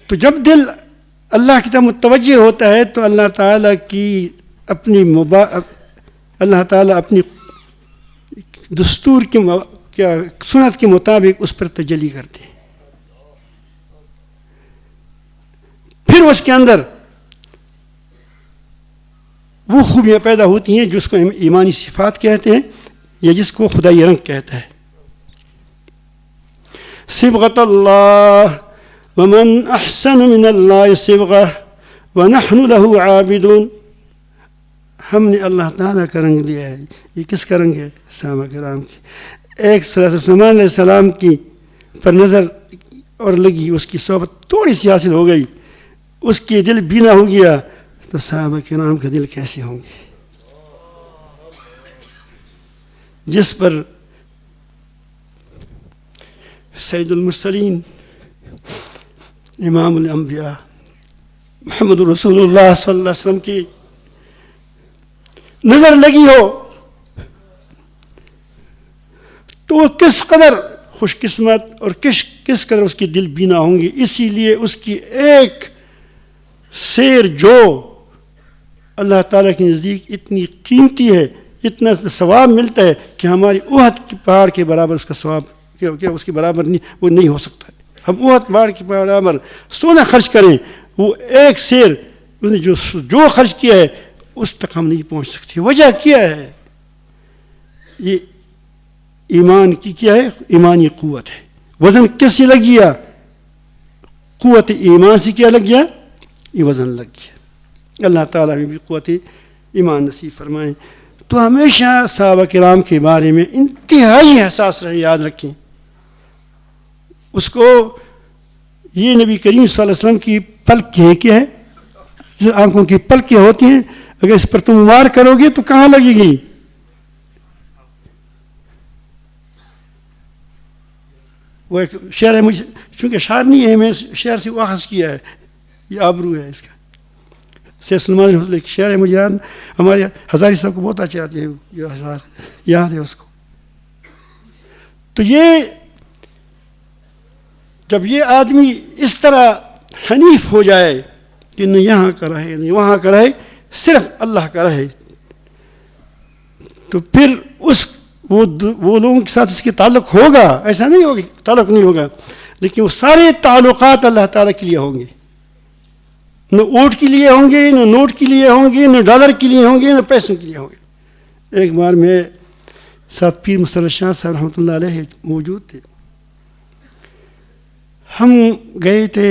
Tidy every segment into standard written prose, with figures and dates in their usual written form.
تو جب دل اللہ کی طرف متوجہ ہوتا ہے تو اللہ تعالیٰ کی اللہ تعالیٰ اپنی دستور کی سنت کے مطابق اس پر تجلی کرتے ہیں. پھر اس کے اندر وہ خوبیاں پیدا ہوتی ہیں جس کو ایمانی صفات کہتے ہیں یا جس کو خدائی رنگ کہتا ہے. صبغۃ اللہ ومن احسن من اللہ صبغہ ونحن له عابدون. ہم نے اللہ تعالیٰ کا رنگ لیا ہے. یہ کس کا رنگ ہے؟ صحابہ کرام کی. ایک سلیمان علیہ السلام کی پر نظر اور لگی، اس کی صحبت تھوڑی سی حاصل ہو گئی، اس کی دل بینا ہو گیا، تو صحابہ کرام کا دل کیسے ہوں گے؟ جس پر سید المرسلین امام الانبیاء محمد رسول اللہ صلی اللہ علیہ وسلم کی نظر لگی ہو تو وہ کس قدر خوش قسمت اور کس قدر اس کی دل بینا ہوں گی. اسی لیے اس کی ایک سیر جو اللہ تعالیٰ کے نزدیک اتنی قیمتی ہے، اتنا ثواب ملتا ہے کہ ہماری احد کے پہاڑ کے برابر اس کا ثواب کیا اس کے برابر وہ نہیں ہو سکتا ہے. ہم احد پہاڑ کے برابر سونا خرچ کریں، وہ ایک سیر اس نے جو خرچ کیا ہے اس تک ہم نہیں پہنچ سکتے. وجہ کیا ہے؟ یہ ایمان کی کیا ہے؟ ایمانی قوت ہے. وزن کس سے لگ گیا؟ قوت ایمان سے کیا لگ گیا؟ یہ وزن لگ گیا. اللہ تعالیٰ نے بھی قوت ایمان نصیب فرمائیں. تو ہمیشہ صحابہ کرام کے بارے میں انتہائی حساس رہے، یاد رکھیں. اس کو یہ نبی کریم صلی اللہ علیہ وسلم کی پلکیں کیا ہے؟ جس آنکھوں کی پلکیں ہوتی ہیں، اگر اس پر تم وار کرو گے تو کہاں لگے گی؟ وہ ایک شعر ہے، مجھے چونکہ شعر نہیں ہے میں شعر سے واخذ کیا ہے، یہ آبرو ہے اس کا. سید سلمان ایک شعر ہے مجھے یاد، ہمارے ہزاری صاحب کو بہت اچھے آتے ہیں، یہ اشعار یاد ہے اس کو. تو یہ جب یہ آدمی اس طرح حنیف ہو جائے کہ نہ یہاں کا رہے نہ وہاں کا رہے، صرف اللہ کا رہے، تو پھر وہ لوگوں کے ساتھ اس کے تعلق ہوگا. ایسا نہیں ہوگا تعلق نہیں ہوگا، لیکن وہ سارے تعلقات اللہ تعالیٰ کے لیے ہوں گے. نہ اوٹ کے لیے ہوں گے، نہ نوٹ کے لیے ہوں گے، نہ ڈالر کے لیے ہوں گے، نہ پیسوں کے لیے ہوں گے. ایک بار میں ساتھ پیر مصطفی شاہ صاحب رحمۃ اللہ علیہ موجود تھے. ہم گئے تھے،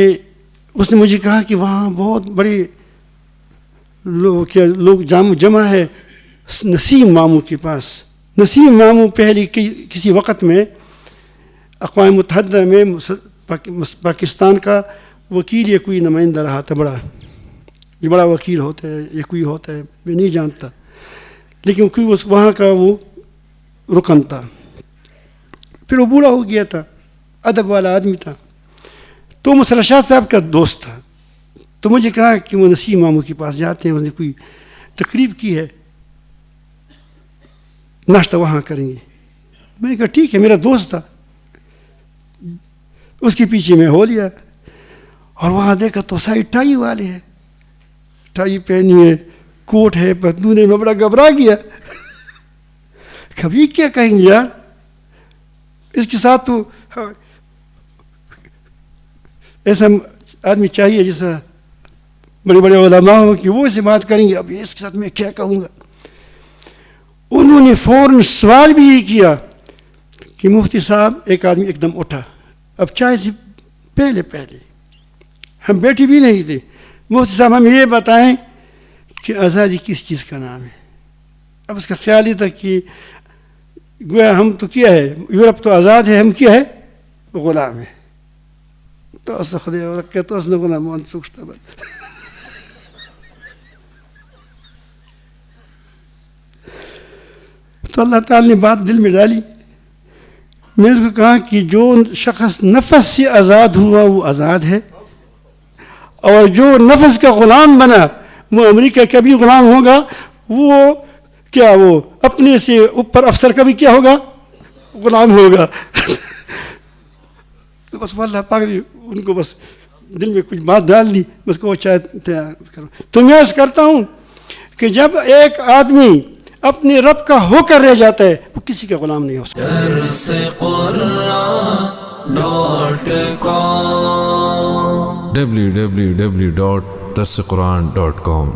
اس نے مجھے کہا کہ وہاں بہت بڑے لوگ جمع ہے نسیم ماموں کے پاس. نسیم ماموں پہلے کسی وقت میں اقوام متحدہ میں پاکستان کا وکیل یا کوئی نمائندہ رہا تھا. بڑا وکیل ہوتا ہے یا کوئی ہوتا ہے میں نہیں جانتا، لیکن کوئی وہاں کا وہ رکن تھا. پھر وہ بوڑھا ہو گیا تھا، ادب والا آدمی تھا. تو مصطفی شاہ صاحب کا دوست تھا. تو مجھے کہا کہ وہ نسیم ماموں کے پاس جاتے ہیں، اس نے کوئی تقریب کی ہے، ناشتہ وہاں کریں گے. میں نے کہا ٹھیک ہے، میرا دوست تھا. اس کے پیچھے میں ہو لیا اور وہاں دیکھا تو ساری ٹائی والے ہیں، ٹائی پہنی ہے، کوٹ ہے، پتلون ہے. میں بڑا گھبرا گیا، کبھی کیا کہیں گے یار، اس کے ساتھ تو ایسا آدمی چاہیے جیسا بڑے بڑے علماء ہوں کہ وہ اسے بات کریں گے. اب اس کے ساتھ میں کیا کہوں گا. انہوں نے فوراً سوال بھی یہ کیا کہ مفتی صاحب. ایک آدمی ایک دم اٹھا، اب چائے سے پہلے ہم بیٹھے بھی نہیں تھے. مفتی صاحب ہم یہ بتائیں کہ آزادی کس چیز کا نام ہے. اب اس کا خیال یہ تھا کہ گویا ہم تو کیا ہے، یورپ تو آزاد ہے، ہم کیا ہے، غلام ہے. تو اس خدا رکھے تو اس نے غلام سوچتا بات. تو اللہ تعالی نے بات دل میں ڈالی. میں نے اس کو کہا کہ جو شخص نفس سے آزاد ہوا وہ آزاد ہے، اور جو نفس کا غلام بنا وہ امریکہ کا بھی غلام ہوگا. وہ کیا، وہ اپنے سے اوپر افسر کا بھی کیا ہوگا، غلام ہوگا. تو بس اللہ پاک نے ان کو بس دل میں کچھ بات ڈال دی، اس کو شاید کروں. تو میں عرض کرتا ہوں کہ جب ایک آدمی اپنے رب کا ہو کر رہ جاتا ہے وہ کسی کا غلام نہیں ہو سکتا. www.darsequran.com